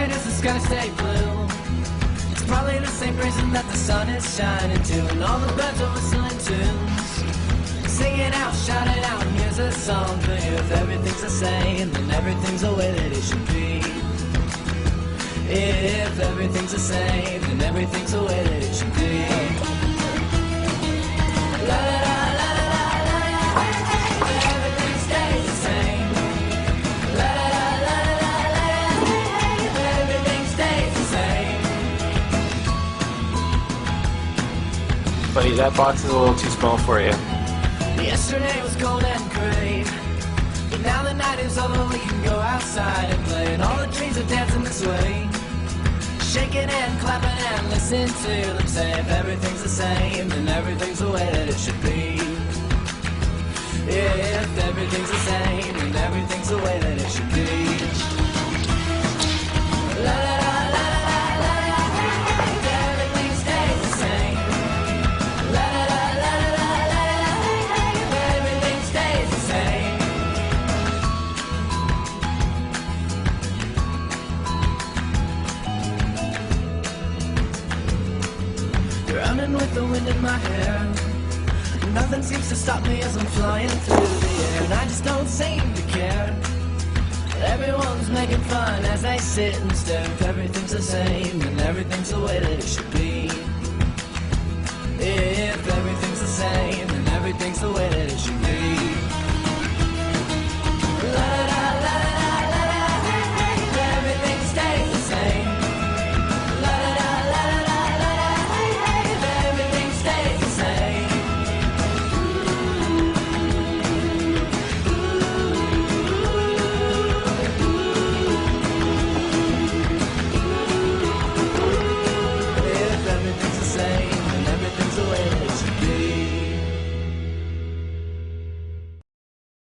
wondering is the sky stay blue? It's probably the same reason that the sun is shining too, and all the birds are whistling tunes. Sing it out, shout it out, and here's a song for you. If everything's the same, then everything's the way that it should be. If everything's the same, then everything's the way that it should be. La la la la la la la, everything stays the same. La la la la la la, everything stays the same. Buddy, that box is a little too small for you. Yesterday was cold and gray, but now the night is over, we can go outside and play. And all the trees are dancing this way, shaking and clapping and listen to them say, if everything's the same, then everything's the way that it should be. If everything's the same, then everything's the way that it should be. La la la la la la la, everything stays the same. La la la la la la la, everything stays the same. Running with the wind in my hair, nothing seems to stop me as I'm flying through the air, and I just don't seem to care. Everyone's making fun as they sit and stare. If everything's the same, then everything's the way that it should be. If everything's the same, then everything's the way